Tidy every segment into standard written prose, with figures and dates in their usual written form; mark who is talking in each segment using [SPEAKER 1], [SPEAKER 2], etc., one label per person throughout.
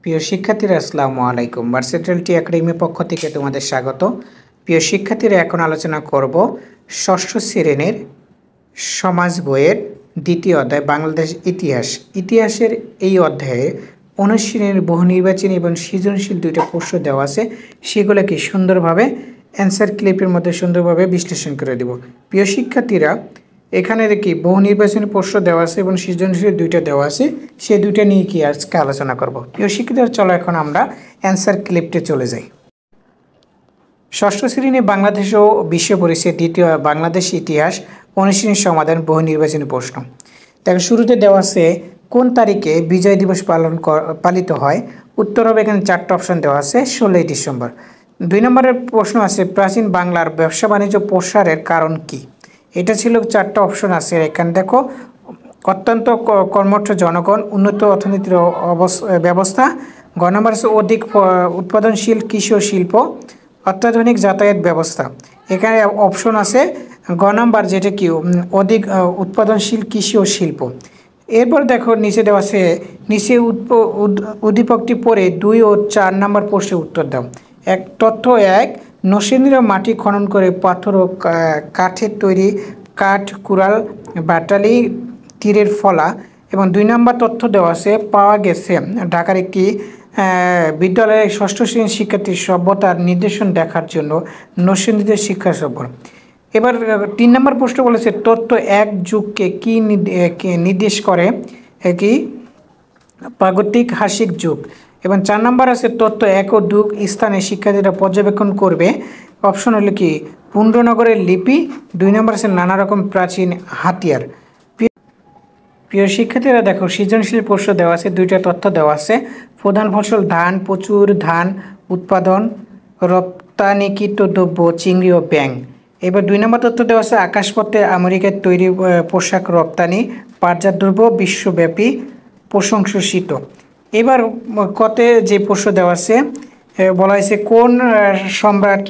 [SPEAKER 1] প্রিয় শিক্ষার্থীরা আসসালামু আলাইকুম। ভার্সেটাইলিটি একাডেমির পক্ষ থেকে তোমাদের স্বাগত। প্রিয় শিক্ষার্থীরা, এখন আলোচনা করব ষষ্ঠ শ্রেণীর সমাজ বইয়ের দ্বিতীয় অধ্যায় বাংলাদেশ ইতিহাস। ইতিহাসের এই অধ্যায়ে অনুশীলনের বহু নির্বাচনী এবং সৃজনশীল দুইটা প্রশ্ন দেওয়া আছে, সেগুলোকে সুন্দরভাবে অ্যান্সার ক্লিপের মধ্যে সুন্দরভাবে বিশ্লেষণ করে দেব। প্রিয় শিক্ষার্থীরা, এখানে দেখি বহু নির্বাচনী প্রশ্ন দেওয়া আছে এবং সৃজনশীল দুইটা দেওয়া আছে, সেই দুইটা নিয়ে কি আজকে আলোচনা করব। প্রিয় শিক্ষার্থীরা, চলো এখন আমরা অ্যান্সার ক্লিপটে চলে যাই। ষষ্ঠ শ্রেণী বাংলাদেশ ও বিশ্ব পরিচয় দ্বিতীয় বাংলাদেশ ইতিহাস অনুশীলনী সমাধান বহু নির্বাচনী প্রশ্ন। দেখো, শুরুতে দেওয়া আছে কোন তারিখে বিজয় দিবস পালিত হয়। উত্তর হবে, এখানে চারটা অপশন দেওয়া আছে, 16ই ডিসেম্বর। 2 নম্বরের প্রশ্ন আছে প্রাচীন বাংলার ব্যবসা বাণিজ্য প্রসারের কারণ কি। এটা ছিল চারটা অপশন আছে। এখানে দেখো, অত্যন্ত কর্মঠ জনগণ, উন্নত অর্থনীতির ব্যবস্থা, গ নম্বর আছে অধিক উৎপাদনশীল কৃষি ও শিল্প, অত্যাধুনিক যাতায়াত ব্যবস্থা। এখানে অপশন আছে গ নম্বর, যেটা কি অধিক উৎপাদনশীল কৃষি ও শিল্প। এরপর দেখো নিচে দেওয়া আছে, নিচে উদ্দীপকটি পড়ে 2 ও 4 নম্বর প্রশ্নের উত্তর দাও। তথ্য 1, নরসিংদীর মাটি খনন করে পাথর ও কাঠের তৈরি কাঠ কুড়াল বাটালি তীরের ফলা। এবং 2 নম্বর তথ্য দেওয়া আছে, পাওয়া গেছে ঢাকার একটি বিদ্যালয়ের ষষ্ঠ শ্রেণীর শিক্ষার্থীর সভ্যতার নিদর্শন দেখার জন্য নরসিংদীতে শিক্ষা সফর। এবার 3 নম্বর প্রশ্ন বলেছে তথ্য 1 যুগকে কি নির্দেশ করে, কি প্রাগৈতিহাসিক যুগ। এবং 4 নম্বর আছে তথ্য 1 ও 2 স্থানে শিক্ষার্থীরা পর্যবেক্ষণ করবে। অপশন হলো কি পুণ্ড্রনগরের লিপি। 2 নম্বর আছে নানা রকম প্রাচীন হাতিয়ার। প্রিয় শিক্ষার্থীরা, দেখো সৃজনশীল প্রশ্ন দেওয়া আছে, 2টা তথ্য দেওয়া আছে। প্রধান ফসল ধান, প্রচুর ধান উৎপাদন, রপ্তানিকৃত দ্রব্য চিংড়ি ও ব্যাং। এবার 2 নম্বর তথ্য দেওয়া আছে আকাশপথে আমেরিকার তৈরি পোশাক রপ্তানি, পাটজাত দ্রব্য বিশ্বব্যাপী প্রশংসিত। এবার কতে যে প্রশ্ন দেওয়া আছে, বলা হয়েছে কোন সম্রাট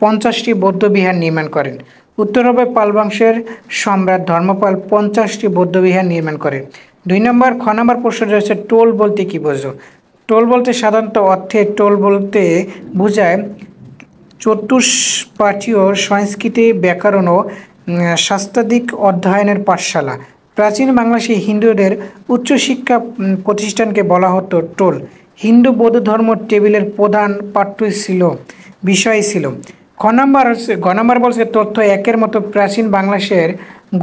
[SPEAKER 1] 50টি বৌদ্ধবিহার নির্মাণ করেন। উত্তর হবে পাল বংশের সম্রাট ধর্মপাল 50টি বৌদ্ধবিহার নির্মাণ করেন। 2 নম্বর খ নম্বর প্রশ্ন রয়েছে টোল বলতে কি বোঝো। টোল বলতে সাধারণত অর্থে টোল বলতে বোঝায় চতুষ্পাঠীয় সংস্কৃতি, ব্যাকরণ ও শাস্ত্রাদিক অধ্যয়নের পাঠশালা। প্রাচীন বাংলাদেশে হিন্দুদের উচ্চশিক্ষা প্রতিষ্ঠানকে বলা হতো টোল। হিন্দু বৌদ্ধ ধর্ম টেবিলের প্রধান পাঠ্য বিষয় ছিল। গ নম্বর বলছে তথ্য 1 মতো প্রাচীন বাংলাদেশের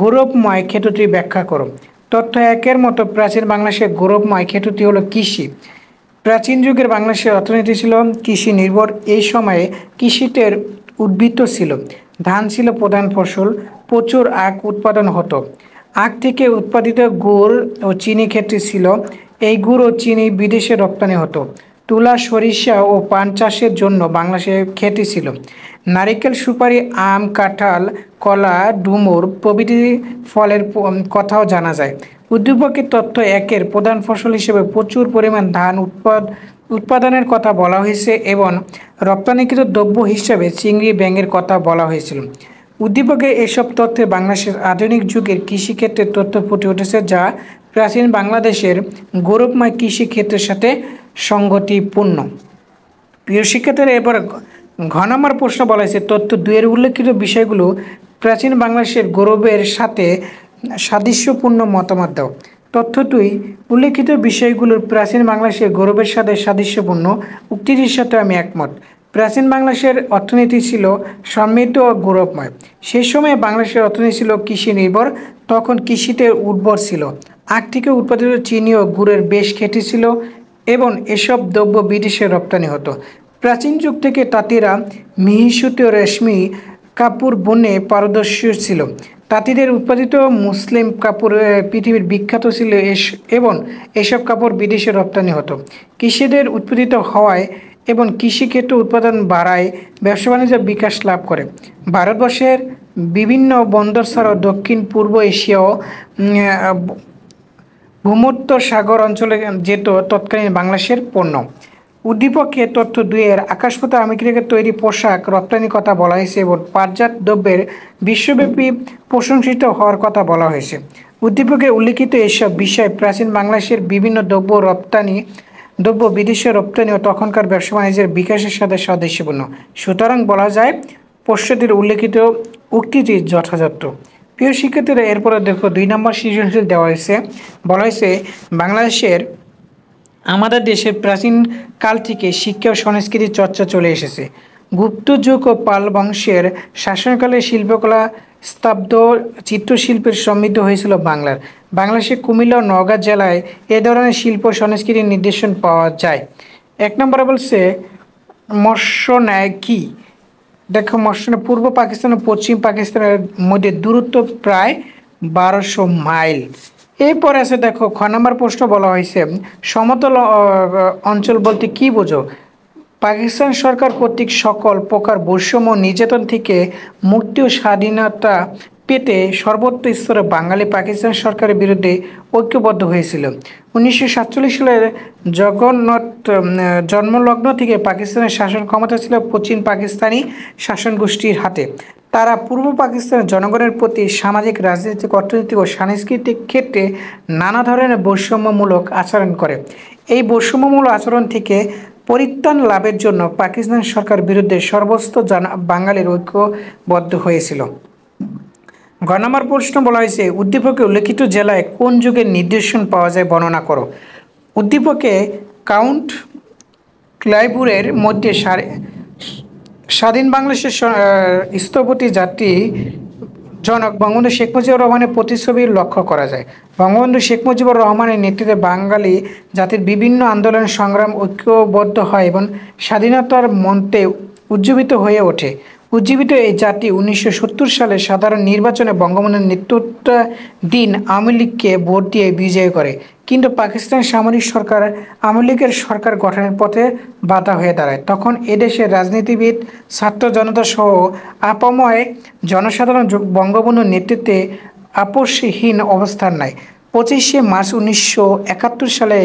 [SPEAKER 1] গৌরবময় ক্ষেত্রটি ব্যাখ্যা করো। তথ্য 1 মতো প্রাচীন বাংলাদেশের গৌরবময় ক্ষেত্রটি হলো কৃষি। প্রাচীন যুগের বাংলাদেশের অর্থনীতি ছিল কৃষি নির্ভর। এই সময়ে কৃষিতে উদ্বৃত্ত ছিল, ধান ছিল প্রধান ফসল, প্রচুর আখ উৎপাদন হতো। আখ থেকে উৎপাদিত গুড় ও চিনি ক্ষেত্রে ছিল, এই গুড় ও চিনি বিদেশে রপ্তানি হতো। তুলা, সরিষা ও পান চাষের জন্য বাংলাদেশে খ্যাতি ছিল। নারিকেল, সুপারি, আম, কাঁঠাল, কলা, ডুমুর প্রভৃতি ফলের কথাও জানা যায়। উদ্দীপকের তথ্য 1 প্রধান ফসল হিসেবে প্রচুর পরিমাণ ধান উৎপাদনের কথা বলা হয়েছে এবং রপ্তানিকৃত দ্রব্য হিসেবে চিংড়ি ব্যাঙের কথা বলা হয়েছিল। উদ্দীপকে এসব তথ্যে বাংলাদেশের আধুনিক যুগের কৃষিক্ষেত্রের তথ্য ফুটে উঠেছে, যা প্রাচীন বাংলাদেশের গৌরবময় কৃষিক্ষেত্রের সাথে সংগতিপূর্ণ। প্রিয় শিক্ষার্থীরা, এবার ঘ নম্বর প্রশ্ন বলা হয়েছে তথ্য 2 উল্লেখিত বিষয়গুলো প্রাচীন বাংলাদেশের গৌরবের সাথে সাদৃশ্যপূর্ণ মতামত দাও। তথ্য 2 উল্লেখিত বিষয়গুলোর প্রাচীন বাংলাদেশের গৌরবের সাথে সাদৃশ্যপূর্ণ। উক্তিটির সাথে আমি একমত। প্রাচীন বাংলাদেশের অর্থনীতি ছিল সমৃদ্ধ ও গৌরবময়। সেই সময়ে বাংলাদেশের অর্থনীতি ছিল কৃষি নির্ভর, তখন কৃষিতে উর্বর ছিল। আখ থেকে উৎপাদিত চিনি ও গুড়ের বেশ খ্যাতি ছিল এবং এসব দ্রব্য বিদেশে রপ্তানি হতো। প্রাচীন যুগ থেকে তাঁতিরা মিহিসুতি ও রেশমি কাপড় বুনে পারদর্শী ছিল। তাঁতিদের উৎপাদিত মুসলিম কাপড় পৃথিবীর বিখ্যাত ছিল এবং এসব কাপড় বিদেশে রপ্তানি হতো। কৃষিদের উৎপাদিত হওয়ায় এবং কৃষিক্ষেত্রে উৎপাদন বাড়ায় ব্যবসা বাণিজ্য বিকাশ লাভ করে। ভারতবর্ষের বিভিন্ন বন্দর ছাড়াও দক্ষিণ পূর্ব এশিয়াও ভূমধ্য সাগর অঞ্চলে যেত তৎকালীন বাংলাদেশের পণ্য। উদ্দীপকে তথ্য 2 আকাশপথে আমেরিকার তৈরি পোশাক রপ্তানির কথা বলা হয়েছে এবং পাটজাত দ্রব্যের বিশ্বব্যাপী প্রশংসিত হওয়ার কথা বলা হয়েছে। উদ্দীপকে উল্লিখিত এসব বিষয় প্রাচীন বাংলাদেশের বিভিন্ন দ্রব্য রপ্তানি দ্রব্য বিদেশে রপ্তানি ও তখনকার ব্যবসা বাণিজ্যের বিকাশের সাথে সাদৃশ্যপূর্ণ। সুতরাং বলা যায় পশ্চাতের উল্লেখিত উক্তিটি যথাযথ। প্রিয় শিক্ষার্থীরা, এরপরে দেখো 2 নম্বর সৃজনশীল দেওয়া হয়েছে। বলা হয়েছে আমাদের দেশের প্রাচীন কাল থেকে শিক্ষা ও সংস্কৃতির চর্চা চলে এসেছে। গুপ্ত যুগ ও পাল বংশের শাসনকালে শিল্পকলা, স্থাপত্য, চিত্রশিল্পের সমৃদ্ধ হয়েছিল বাংলাদেশের কুমিল্লা ও নওগাঁ জেলায় এ ধরনের শিল্প সংস্কৃতির নিদর্শন পাওয়া যায়। 1 নম্বরে বলছে মৎস্য ন্যায় কি? দেখো, মৎস্য পূর্ব পাকিস্তান ও পশ্চিম পাকিস্তানের মধ্যে দূরত্ব প্রায় 1200 মাইল। এরপরে আছে দেখো, খ নম্বর প্রশ্ন বলা হয়েছে সমতল অঞ্চল বলতে কি বোঝো? পাকিস্তান সরকার কর্তৃক সকল প্রকার বৈষম্য নির্যাতন থেকে মুক্তি ও স্বাধীনতা পেতে সর্বোচ্চ স্তরে বাঙালি পাকিস্তান সরকারের বিরুদ্ধে ঐক্যবদ্ধ হয়েছিল। 1947 সালের জগন্নাথ জন্মলগ্ন থেকে পাকিস্তানের শাসন ক্ষমতা ছিল পশ্চিম পাকিস্তানি শাসন গোষ্ঠীর হাতে। তারা পূর্ব পাকিস্তানের জনগণের প্রতি সামাজিক, রাজনৈতিক, অর্থনৈতিক ও সাংস্কৃতিক ক্ষেত্রে নানা ধরনের বৈষম্যমূলক আচরণ করে। এই বৈষম্যমূলক আচরণ থেকে পরিত্রাণ লাভের জন্য পাকিস্তান সরকার বিরুদ্ধে সর্বস্ত বাঙালির ঐক্যবদ্ধ হয়েছিল। গ নম্বর প্রশ্ন বলা হয়েছে উদ্দীপকে উল্লেখিত জেলায় কোন যুগের নিদর্শন পাওয়া যায় বর্ণনা করো। উদ্দীপকে কাউন্ট ক্লাইবুরের মধ্যে স্বাধীন বাংলাদেশের স্থপতি জাতি জনক বঙ্গবন্ধু শেখ মুজিবুর রহমানের প্রতিচ্ছবি লক্ষ্য করা যায়। বঙ্গবন্ধু শেখ মুজিবুর রহমানের নেতৃত্বে বাঙালি জাতির বিভিন্ন আন্দোলন সংগ্রাম ঐক্যবদ্ধ হয় এবং স্বাধীনতার মন্ত্রে উজ্জীবিত হয়ে ওঠে। উজ্জীবিত এই জাতি 1970 সালে সাধারণ নির্বাচনে বঙ্গবন্ধুর নেতৃত্বাধীন আওয়ামী লীগকে ভোট দিয়ে বিজয় করে, কিন্তু পাকিস্তান সামরিক সরকার আওয়ামী লীগের সরকার গঠনের পথে বাধা হয়ে দাঁড়ায়। তখন এদেশের রাজনীতিবিদ, ছাত্র জনতা সহ আপাময় জনসাধারণ বঙ্গবন্ধুর নেতৃত্বে আপোষহীন অবস্থান নেয়। 25শে মার্চ 1971 সালে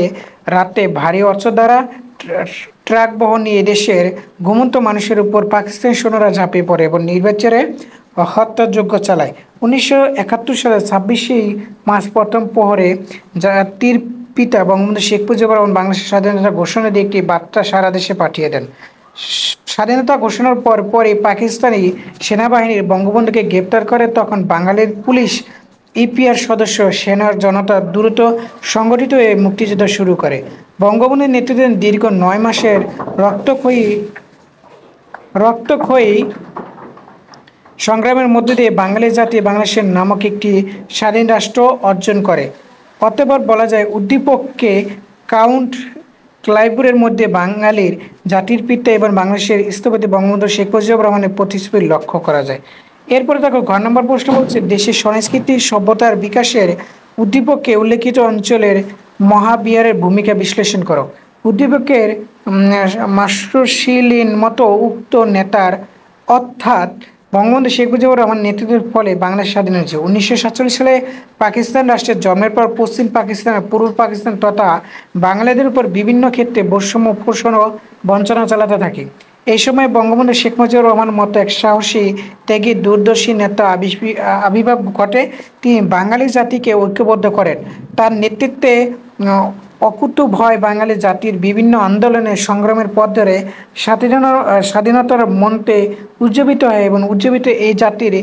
[SPEAKER 1] রাতে ভারী অস্ত্র দ্বারা ট্রাক বহন নিয়ে এদেশের ঘুমন্ত মানুষের উপর পাকিস্তানি সৈন্যরা ঝাঁপিয়ে পড়ে এবং নির্বিচারে হত্যাযজ্ঞ চালায়। 1971 সালের 26শে মার্চ প্রথম প্রহরে জাতির পিতা বঙ্গবন্ধু শেখ মুজিবুর রহমান বাংলাদেশের স্বাধীনতা ঘোষণা দিয়ে একটি বার্তা সারা দেশে পাঠিয়ে দেন। স্বাধীনতা ঘোষণার পরই পাকিস্তানি সেনাবাহিনীর বঙ্গবন্ধুকে গ্রেপ্তার করে। তখন বাঙালির পুলিশ, ইপিআর সদস্য, সেনার জনতা দ্রুত সংগঠিত হয়ে মুক্তিযুদ্ধ শুরু করে। বঙ্গবন্ধুর নেতৃত্বে দীর্ঘ 9 মাসের রক্তক্ষয়ী সংগ্রামের মধ্য দিয়ে বাঙালি জাতি বাংলাদেশের নামক একটি স্বাধীন রাষ্ট্র অর্জন করে। অতঃপর বলা যায় উদ্দীপককে কাউন্ট ক্লাইবুরের মধ্যে বাঙালির জাতির পিতা এবং বাংলাদেশের স্থপতি বঙ্গবন্ধু শেখ মুজিবুর রহমানের প্রতিচ্ছবি লক্ষ্য করা যায়। এরপরে দেখো, ঘ নম্বর প্রশ্ন বলছে দেশের সংস্কৃতি সভ্যতার বিকাশের উদ্দীপকে উল্লেখিত অঞ্চলের মহাবিহারের ভূমিকা বিশ্লেষণ করো। উদ্দীপকের মাস্টারশিলিন মতো উক্ত নেতার অর্থাৎ বঙ্গবন্ধু শেখ মুজিবুর রহমান নেতৃত্বের ফলে বাংলাদেশ স্বাধীন হয়েছে। 1947 সালে পাকিস্তান রাষ্ট্রের জন্মের পর পশ্চিম পাকিস্তান, পূর্ব পাকিস্তান তথা বাঙালিদের উপর বিভিন্ন ক্ষেত্রে বৈষম্য, শোষণ ও বঞ্চনা চালাতে থাকে। এই সময় বঙ্গবন্ধু শেখ মুজিবুর রহমান মতো এক সাহসী, ত্যাগী, দূরদর্শী নেতা আবির্ভাব ঘটে। তিনি বাঙালি জাতিকে ঐক্যবদ্ধ করেন। তার নেতৃত্বে অকুতোভয় বাঙালি জাতির বিভিন্ন আন্দোলনের সংগ্রামের পথ ধরে স্বাধীনতার মন্ত্রে উজ্জীবিত হয় এবং উজ্জীবিত এই জাতির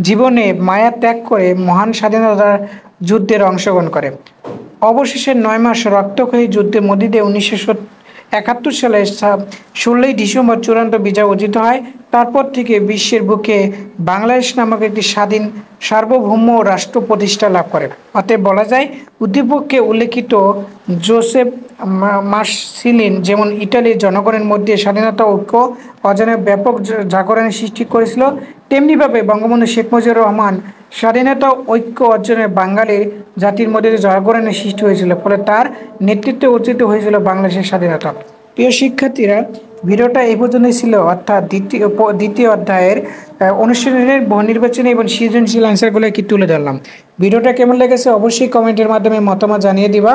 [SPEAKER 1] জীবনে মায়া ত্যাগ করে মহান স্বাধীনতার যুদ্ধের অংশগ্রহণ করে। অবশেষে 9 মাস রক্তক্ষয়ী যুদ্ধের মধ্য দিয়ে 1971 সালে 16ই ডিসেম্বর চূড়ান্ত বিজয় অর্জিত হয়। তারপর থেকে বিশ্বের বুকে বাংলাদেশ নামক একটি স্বাধীন সার্বভৌম রাষ্ট্র প্রতিষ্ঠা লাভ করে। অতএব বলা যায় উদ্দীপকে উল্লেখিত জোসেফ মার্সিলিন যেমন ইটালির জনগণের মধ্যে স্বাধীনতা ঐক্য অর্জনের ব্যাপক জাগরণের সৃষ্টি করেছিল, তেমনিভাবে বঙ্গবন্ধু শেখ মুজিবুর রহমান স্বাধীনতা ঐক্য অর্জনে বাঙালির জাতির মধ্যে জাগরণের সৃষ্টি হয়েছিল, ফলে তার নেতৃত্বে অর্জিত হয়েছিল বাংলাদেশের স্বাধীনতা। প্রিয় শিক্ষার্থীরা, ভিডিওটা এই পর্যন্তই ছিল, অর্থাৎ দ্বিতীয় অধ্যায়ের অনুশীলনের বহু নির্বাচনী এবং সৃজনশীল অ্যান্সারগুলো কি তুলে ধরলাম। ভিডিওটা কেমন লেগেছে অবশ্যই কমেন্টের মাধ্যমে মতামত জানিয়ে দিবা।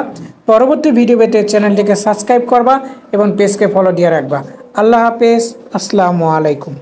[SPEAKER 1] পরবর্তী ভিডিও পেতে চ্যানেলটিকে সাবস্ক্রাইব করবা এবং পেজকে ফলো দিয়ে রাখবা। আল্লাহ হাফেজ, আসসালামু আলাইকুম।